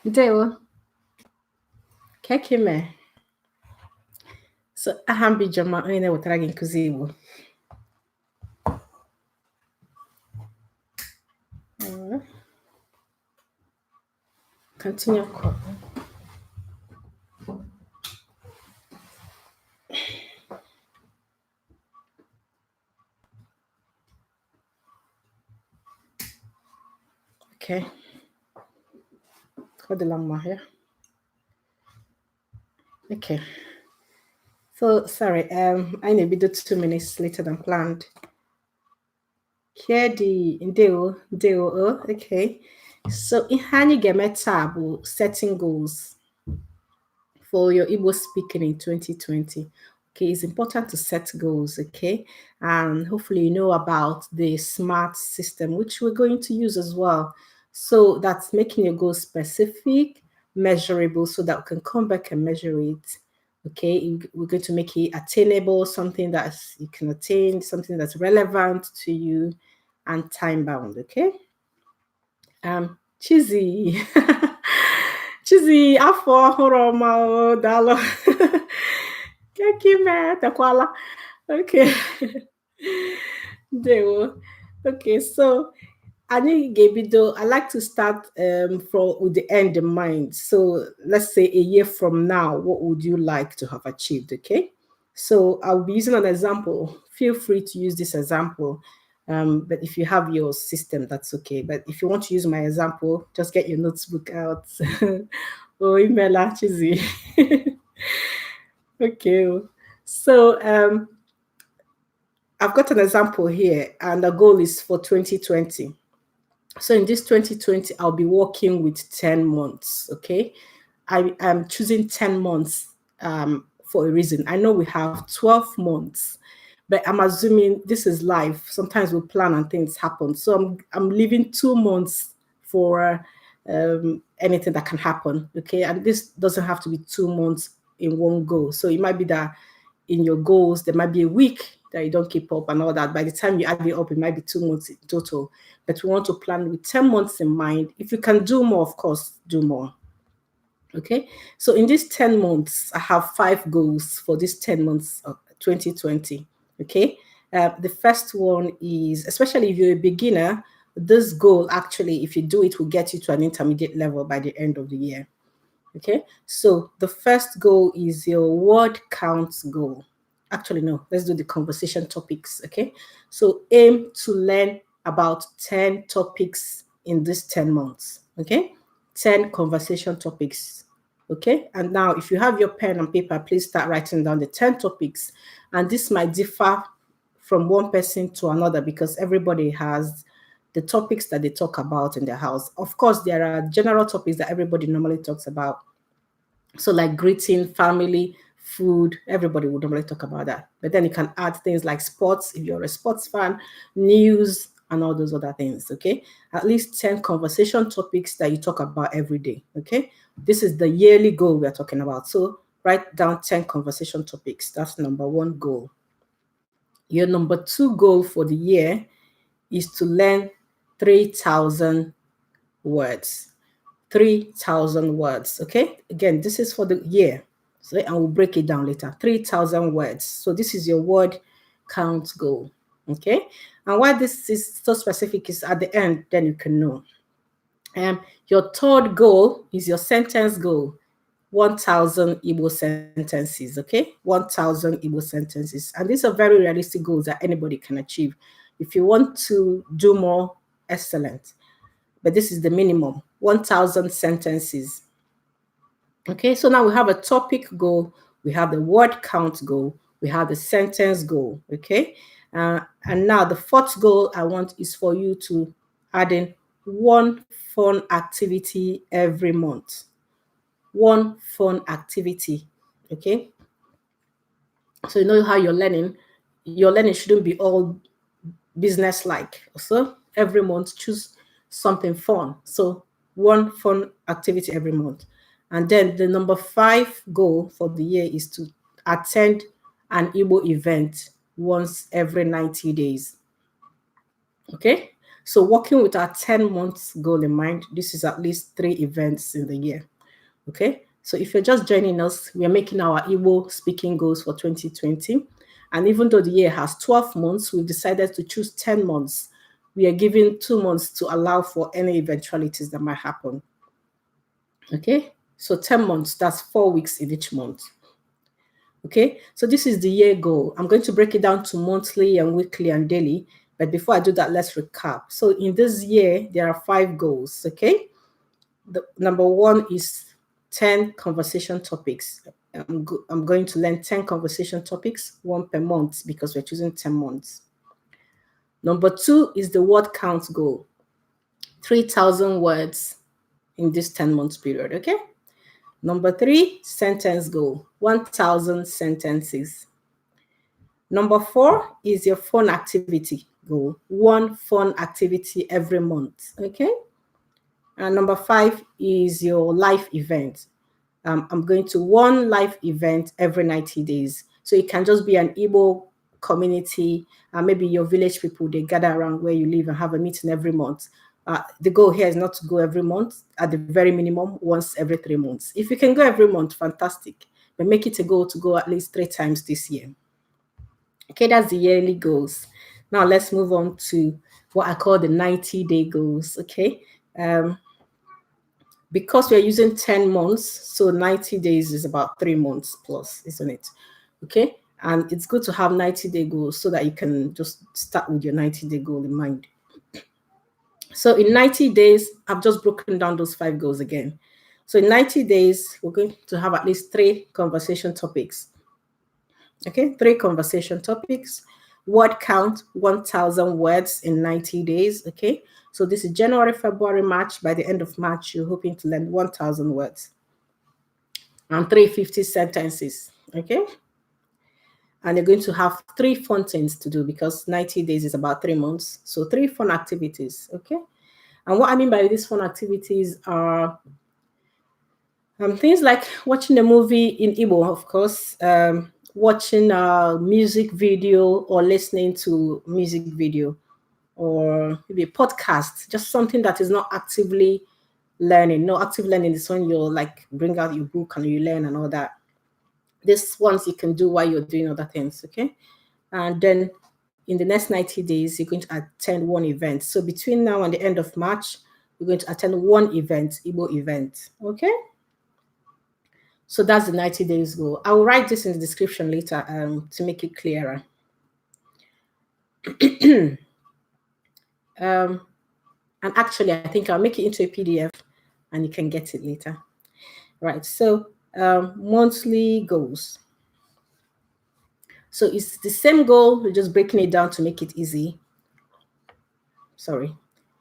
Ndewo. Kekime. So aha m bụ Ijeọma, onye na-ewetara gị nkụzi Igbo. Continue. Okay. Hold the lamp here. Okay. So sorry, I need to do 2 minutes later than planned. Here the Deo. Okay. So in anyị ga-eme taa bụ setting goals for your Igbo speaking in 2020. Okay, it's important to set goals, okay? And hopefully you know about the SMART system, which we're going to use as well. So that's making your goals specific, measurable, so that we can come back and measure it. Okay, we're going to make it attainable, something that you can attain, something that's relevant to you, and time-bound, okay? Chizzy. Chizzy, afọ ọhụrụ ọma daalụ. Okay. Okay, so I like to start with the end in mind. So let's say a year from now, what would you like to have achieved? Okay, so I'll be using an example. Feel free to use this example. But if you have your system, that's okay. But if you want to use my example, just get your notebook out. Oh, email Chizzy. Okay, so I've got an example here, and the goal is for 2020. So in this 2020, I'll be working with 10 months, okay? I'm choosing 10 months for a reason. I know we have 12 months, but I'm assuming this is life. Sometimes we plan and things happen. So I'm leaving 2 months for anything that can happen, okay? And this doesn't have to be 2 months in one go. So it might be that in your goals, there might be a week that you don't keep up and all that. By the time you add it up, it might be 2 months in total. But we want to plan with 10 months in mind. If you can do more, of course, do more. Okay, so in these 10 months, I have 5 goals for these 10 months of 2020. Okay, the first one is, especially if you're a beginner, this goal actually, if you do it, will get you to an intermediate level by the end of the year. Okay, so the first goal is your word count goal. Actually, no, let's do the conversation topics. Okay, so aim to learn about 10 topics in these 10 months. Okay, 10 conversation topics. Okay, and now if you have your pen and paper, please start writing down the 10 topics. And this might differ from one person to another because everybody has the topics that they talk about in their house. Of course, there are general topics that everybody normally talks about. So like greeting, family, food, everybody would normally talk about that. But then you can add things like sports, if you're a sports fan, news, and all those other things, okay? At least 10 conversation topics that you talk about every day, okay? This is the yearly goal we're talking about. So write down 10 conversation topics. That's number 1 goal. Your number 2 goal for the year is to learn 3,000 words. 3,000 words, okay? Again, this is for the year. So I will break it down later. 3,000 words. So this is your word count goal, okay? And why this is so specific is at the end, then you can know. Your third goal is your sentence goal. 1,000 Igbo sentences, okay? 1,000 Igbo sentences. And these are very realistic goals that anybody can achieve. If you want to do more, excellent. But this is the minimum, 1,000 sentences. Okay, so now we have a topic goal, we have the word count goal, we have the sentence goal, okay? And now the 4th goal I want is for you to add in 1 fun activity every month. 1 fun activity, okay? So you know how you're learning. Your learning shouldn't be all business-like. So every month, choose something fun. So 1 fun activity every month. And then the number 5 goal for the year is to attend an Igbo event once every 90 days. Okay, So working with our 10 months goal in mind, this is at least 3 events in the year. Okay, so if you're just joining us, we are making our Igbo speaking goals for 2020. And even though the year has 12 months, we've decided to choose 10 months. We are giving 2 months to allow for any eventualities that might happen. Okay, so 10 months, that's 4 weeks in each month. Okay, so this is the year goal. I'm going to break it down to monthly and weekly and daily. But before I do that, let's recap. So in this year, there are 5 goals. Okay, the number 1 is 10 conversation topics. I'm going to learn 10 conversation topics, 1 per month, because we're choosing 10 months. Number 2 is the word count goal, 3,000 words in this 10 months period. Okay. Number 3, sentence goal, 1,000 sentences. Number 4 is your fun activity goal, 1 fun activity every month. Okay. And number 5 is your life event. I'm going to 1 live event every 90 days. So it can just be an Igbo community, maybe your village people, they gather around where you live and have a meeting every month. The goal here is not to go every month, at the very minimum, once every 3 months. If you can go every month, fantastic. But make it a goal to go at least 3 times this year. Okay, that's the yearly goals. Now let's move on to what I call the 90-day goals. Okay. Because we're using 10 months, so 90 days is about 3 months plus, isn't it? Okay, and it's good to have 90-day goals so that you can just start with your 90-day goal in mind. So in 90 days, I've just broken down those 5 goals again. So in 90 days, we're going to have at least 3 conversation topics. Okay, 3 conversation topics. Word count, 1,000 words in 90 days. Okay, so this is January, February, March. By the end of March, you're hoping to learn 1,000 words and 350 sentences. Okay, and you're going to have 3 fun things to do because 90 days is about 3 months. So 3 fun activities. Okay, and what I mean by these fun activities are things like watching a movie in Igbo, of course. Watching a music video or listening to music video, or maybe a podcast, just something that is not actively learning. No, active learning is when you're like bring out your book and you learn and all that. This ones you can do while you're doing other things, okay? And then in the next 90 days, you're going to attend 1 event. So between now and the end of March, you're going to attend 1 event, Igbo event, okay? So that's the 90 days goal. I will write this in the description later to make it clearer. And actually, I think I'll make it into a PDF and you can get it later. Right, so monthly goals. So it's the same goal, we're just breaking it down to make it easy. Sorry.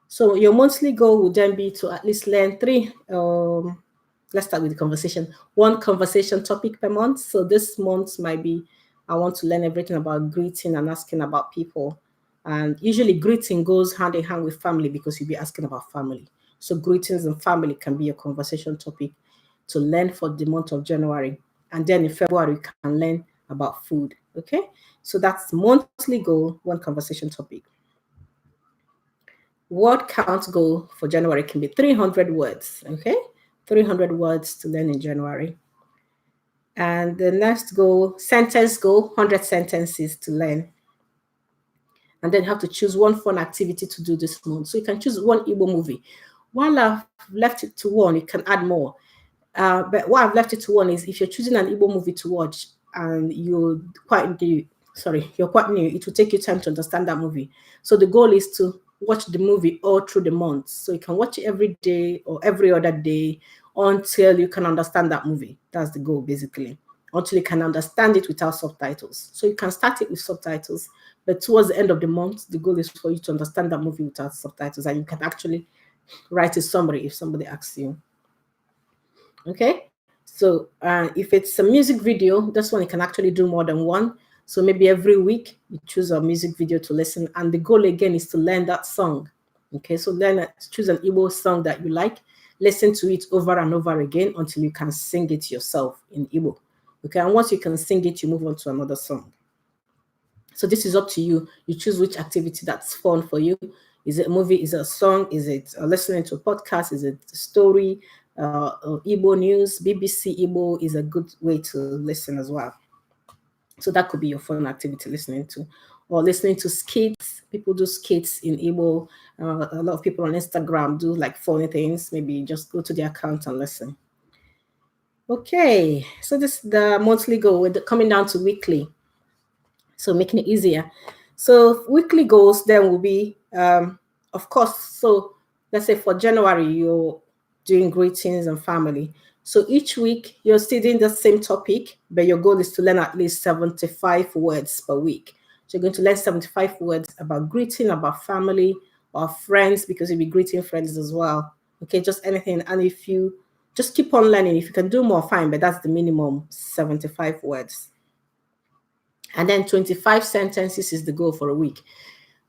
So your monthly goal would then be to at least learn 3 let's start with the conversation. 1 conversation topic per month. So this month might be, I want to learn everything about greeting and asking about people. And usually greeting goes hand in hand with family because you'll be asking about family. So greetings and family can be a conversation topic to learn for the month of January. And then in February, you can learn about food. Okay. So that's monthly goal, 1 conversation topic. Word count goal for January can be 300 words. Okay. 300 words to learn in January. And the next goal, sentence goal, 100 sentences to learn. And then you have to choose 1 fun activity to do this month. So you can choose 1 Igbo movie. While I've left it to 1, you can add more. But what I've left it to 1 is if you're choosing an Igbo movie to watch and you're quite new, it will take you time to understand that movie. So the goal is to watch the movie all through the month. So you can watch it every day or every other day until you can understand that movie. That's the goal, basically. Until you can understand it without subtitles. So you can start it with subtitles, but towards the end of the month, the goal is for you to understand that movie without subtitles, and you can actually write a summary if somebody asks you. Okay, so if it's a music video, this one you can actually do more than 1. So maybe every week you choose a music video to listen, and the goal again is to learn that song. Okay, so choose an Igbo song that you like, listen to it over and over again until you can sing it yourself in Igbo. Okay, and once you can sing it, you move on to another song. So this is up to you. You choose which activity that's fun for you. Is it a movie? Is it a song? Is it listening to a podcast? Is it a story? Igbo news, BBC Igbo is a good way to listen as well. So that could be your fun activity listening to, or listening to skits. People do skits in Igbo. A lot of people on Instagram do like funny things. Maybe just go to their account and listen. Okay, so this is the monthly goal. We're coming down to weekly, so making it easier. So weekly goals then will be, of course, so let's say for January, you're doing greetings and family. So each week you're still doing the same topic, but your goal is to learn at least 75 words per week. So you're going to learn 75 words about greeting, about family, or friends, because you'll be greeting friends as well. Okay, just anything. And if you just keep on learning, if you can do more, fine, but that's the minimum, 75 words. And then 25 sentences is the goal for a week.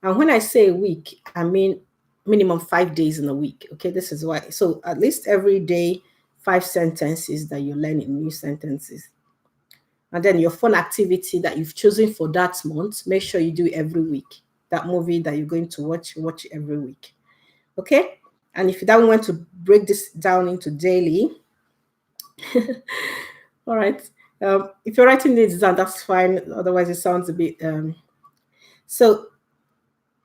And when I say a week, I mean minimum 5 days in a week. Okay, this is why. So at least every day, 5 sentences that you learn in new sentences. And then your fun activity that you've chosen for that month, make sure you do it every week. That movie that you're going to watch it every week. Okay? And if you don't want to break this down into daily, all right. If you're writing this down, that's fine. Otherwise, it sounds a bit... So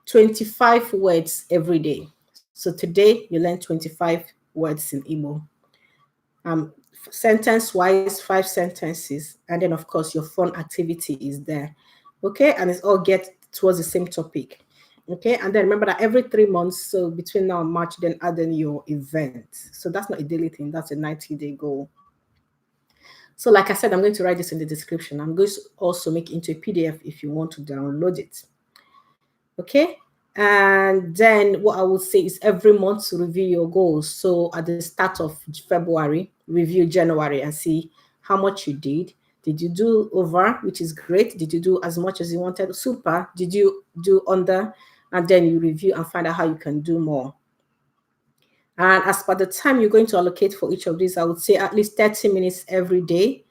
25 words every day. So today, you learn 25 words in Igbo. Sentence-wise, 5 sentences. And then, of course, your fun activity is there. Okay? And it's all get towards the same topic. Okay? And then remember that every 3 months, so between now and March, then add in your event. So that's not a daily thing. That's a 90-day goal. So like I said, I'm going to write this in the description. I'm going to also make it into a PDF if you want to download it. Okay? And then what I would say is every month to review your goals. So at the start of February, review January and see how much you did. Did you do over, which is great? Did you do as much as you wanted? Super. Did you do under? And then you review and find out how you can do more. And as per the time you're going to allocate for each of these, I would say at least 30 minutes every day.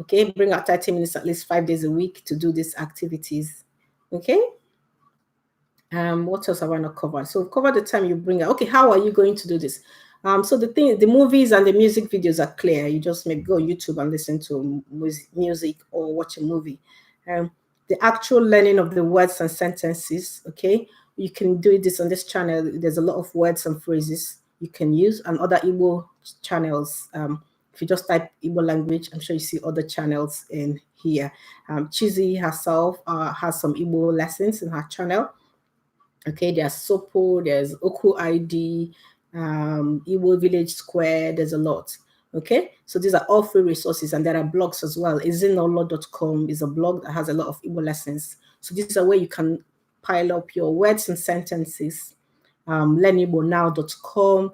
Okay, bring out 30 minutes at least 5 days a week to do these activities. Okay. What else have I not covered? So cover the time you bring out. Okay, how are you going to do this? So the movies and the music videos are clear. You just maybe go on YouTube and listen to music or watch a movie. The actual learning of the words and sentences, okay, you can do this on this channel. There's a lot of words and phrases you can use, and other Igbo channels. If you just type Igbo language, I'm sure you see other channels in here. Chizzy herself has some Igbo lessons in her channel. Okay, there's Sopo, there's Oku ID, Igbo Village Square, there's a lot. Okay, so these are all free resources, and there are blogs as well. Izinolo.com is a blog that has a lot of Igbo lessons. So these are where you can pile up your words and sentences. Learnibonow.com.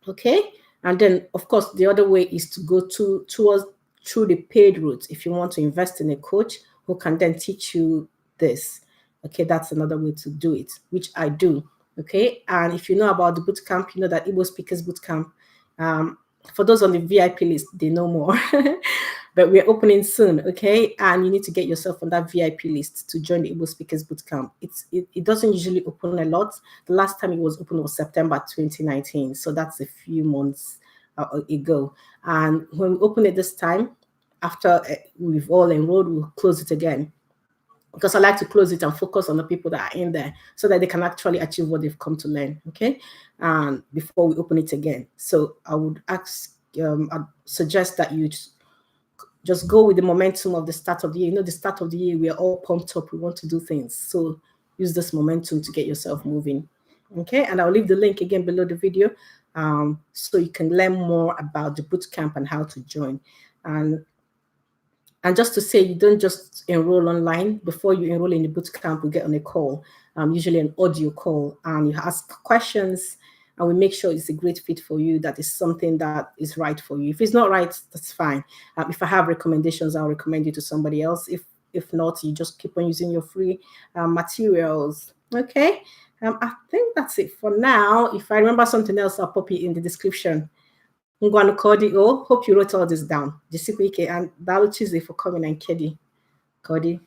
Okay, and then of course the other way is to go through the paid route. If you want to invest in a coach who can then teach you this. Okay, that's another way to do it, which I do. Okay, and if you know about the bootcamp, you know that Igbo Speakers Bootcamp. For those on the VIP list, they know more. But we're opening soon, okay? And you need to get yourself on that VIP list to join the Igbo Speakers Bootcamp. It doesn't usually open a lot. The last time it was open was September 2019, so that's a few months ago. And when we open it this time, after we've all enrolled, we'll close it again. Because I like to close it and focus on the people that are in there so that they can actually achieve what they've come to learn, okay? And before we open it again. So I would ask, I'd suggest that you just go with the momentum of the start of the year. You know, the start of the year, we are all pumped up. We want to do things. So use this momentum to get yourself moving, okay? And I'll leave the link again below the video so you can learn more about the bootcamp and how to join. And just to say, you don't just enroll online. Before you enroll in the bootcamp, we get on a call, usually an audio call, and you ask questions, and we make sure it's a great fit for you, that is something that is right for you. If it's not right, that's fine. If I have recommendations, I'll recommend you to somebody else. If not, you just keep on using your free materials, okay? I think that's it for now. If I remember something else, I'll pop it in the description. Hope you wrote all this down. And Dalu Tuesday for coming and Kedi. Cody.